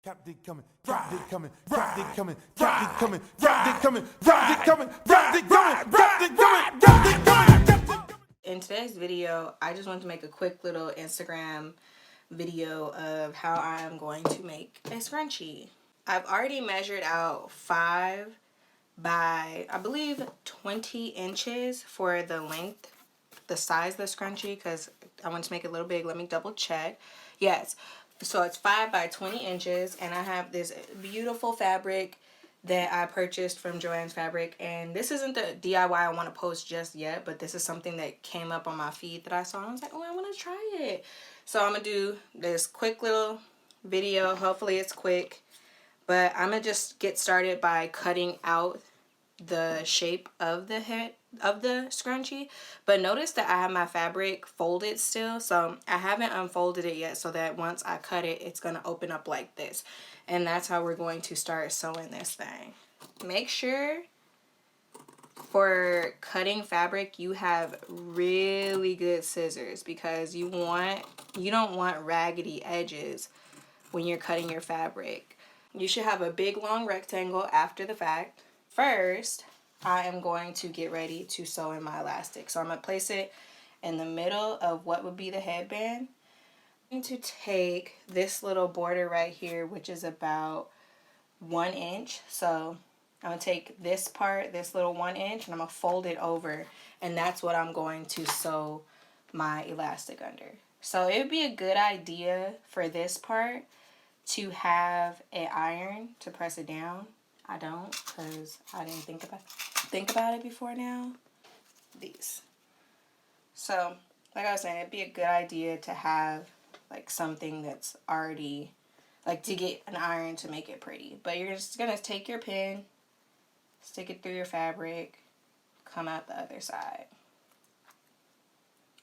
Drop dick coming, drop dick coming, drop dick coming, drop dick coming, drop dick coming, drop dick coming, drop dick coming, drop dick coming, drop dick coming. In today's video, I just wanted to make a quick little Instagram video of how I'm going to make a scrunchie. I've already measured out 5 by, I believe, 20 inches for the length, the size of the scrunchie, because I want to make it a little big. Let me double check. Yes, so it's 5 by 20 inches, and I have this beautiful fabric that I purchased from Joann's Fabric, and this isn't the DIY I want to post just yet, but this is something that came up on my feed that I saw, and I was like, oh, I want to try it. So I'm going to do this quick little video. Hopefully it's quick, but I'm going to just get started by cutting out the shape of the head of the scrunchie. But notice that I have my fabric folded still, so I haven't unfolded it yet, so that once I cut it, it's going to open up like this. And that's how we're going to start sewing this thing. Make sure for cutting fabric you have really good scissors, because you don't want raggedy edges when you're cutting your fabric. You should have a big long rectangle after the fact. First, I am going to get ready to sew in my elastic. So I'm going to place it in the middle of what would be the headband. I'm going to take this little border right here, which is about 1 inch. So I'm going to take this part, this little 1 inch, and I'm going to fold it over. And that's what I'm going to sew my elastic under. So it would be a good idea for this part to have an iron to press it down. I don't, because I didn't think about it before now. These. So, like I was saying, it'd be a good idea to have like something that's already, like, to get an iron to make it pretty. But you're just gonna take your pin, stick it through your fabric, come out the other side.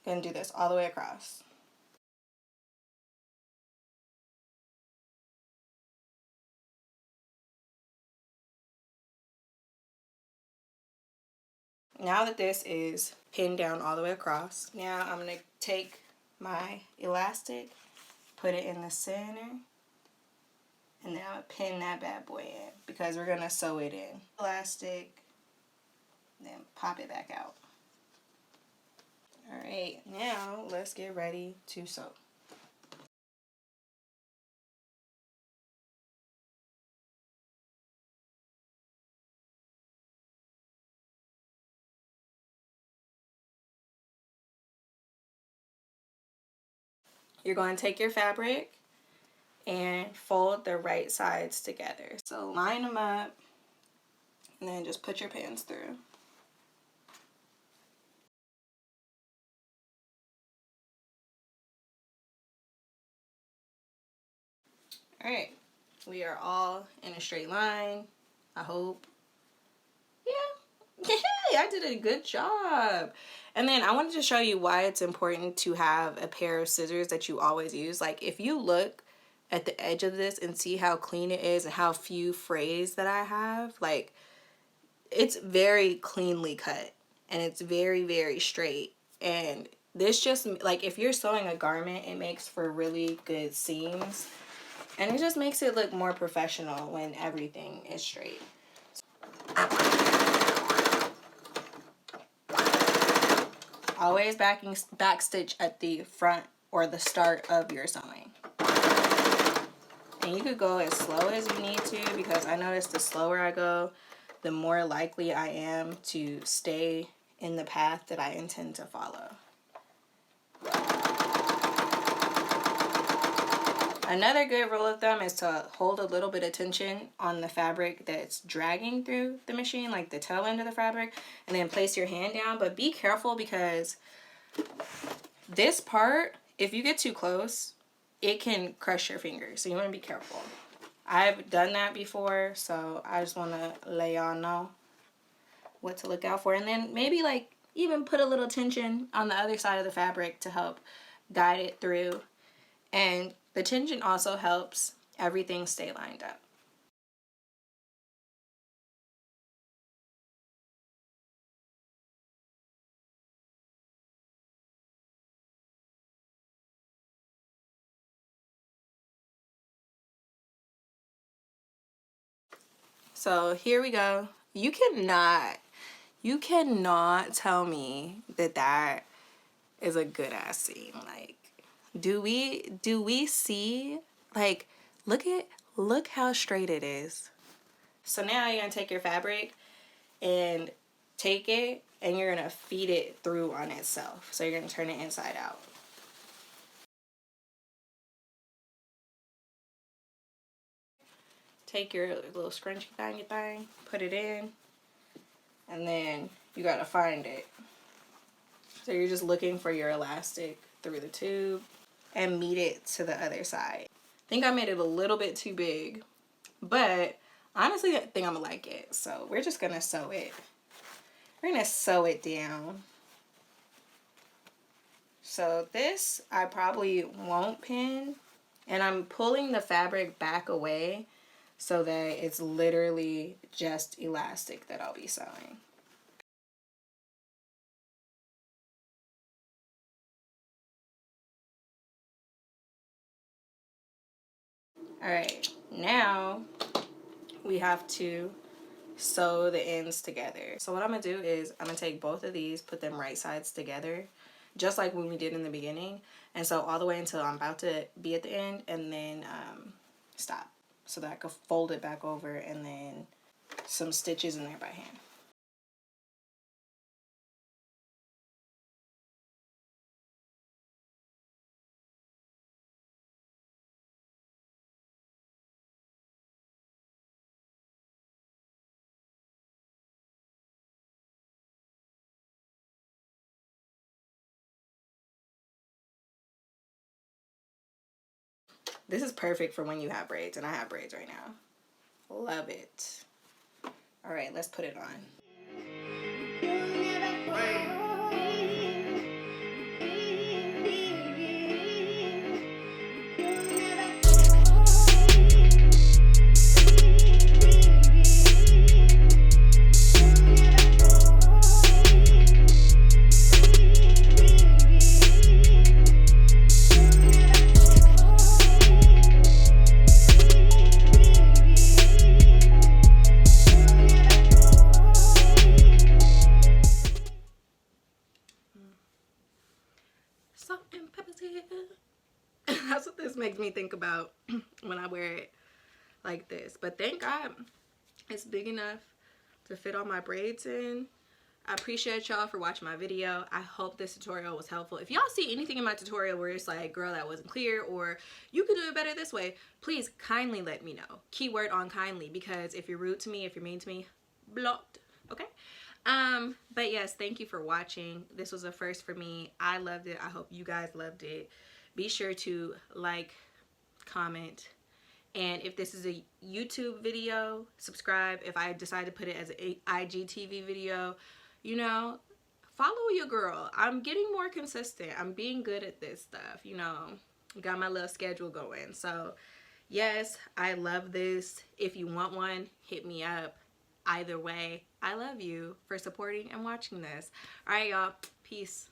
Gonna do this all the way across. Now that this is pinned down all the way across, now I'm going to take my elastic, put it in the center, and then I'm going to pin that bad boy in, because we're going to sew it in. Elastic, then pop it back out. Alright, now let's get ready to sew. You're going to take your fabric and fold the right sides together. So line them up and then just put your pins through. Alright, we are all in a straight line, I hope. Yeah, I did a good job. And then I wanted to show you why it's important to have a pair of scissors that you always use. Like, if you look at the edge of this and see how clean it is and how few frays that I have, like, it's very cleanly cut and it's very, very straight. And this just, like, if you're sewing a garment, it makes for really good seams, and it just makes it look more professional when everything is straight. Always backstitch at the front or the start of your sewing. And you could go as slow as you need to, because I notice the slower I go, the more likely I am to stay in the path that I intend to follow. Another good rule of thumb is to hold a little bit of tension on the fabric that's dragging through the machine, like the tail end of the fabric, and then place your hand down. But be careful, because this part, if you get too close, it can crush your fingers. So you want to be careful. I've done that before, so I just want to let y'all know what to look out for. And then maybe, like, even put a little tension on the other side of the fabric to help guide it through. And the tension also helps everything stay lined up. So here we go. You cannot tell me that that is a good ass seam. Like, do we see, like, look how straight it is. So now you're gonna take your fabric and take it and you're gonna feed it through on itself. So you're gonna turn it inside out. Take your little scrunchie thing, put it in, and then you gotta find it. So you're just looking for your elastic through the tube and meet it to the other side. I think I made it a little bit too big, but honestly I think I'm gonna like it. So we're just gonna sew it. We're gonna sew it down. So this I probably won't pin, and I'm pulling the fabric back away so that it's literally just elastic that I'll be sewing. All right, now we have to sew the ends together. So what I'm gonna do is I'm gonna take both of these, put them right sides together, just like when we did in the beginning, and sew all the way until I'm about to be at the end, and then stop, so that I can fold it back over and then some stitches in there by hand. This is perfect for when you have braids, and I have braids right now. Love it. All right, let's put it on. Salt and pepper's here. That's what this makes me think about when I wear it like this. But thank God it's big enough to fit all my braids in. I appreciate y'all for watching my video. I hope this tutorial was helpful. If y'all see anything in my tutorial where it's like, girl, that wasn't clear, or you could do it better this way, please kindly let me know. Keyword on kindly, because if you're rude to me, if you're mean to me, blocked, okay? But yes, thank you for watching. This was a first for me. I loved it. I hope you guys loved it. Be sure to like, comment, and if this is a YouTube video, subscribe. If I decide to put it as an IGTV video, you know, follow your girl. I'm getting more consistent. I'm being good at this stuff, you know. Got my little schedule going. So yes, I love this. If you want one, hit me up. Either way, I love you for supporting and watching this. All right, y'all. Peace.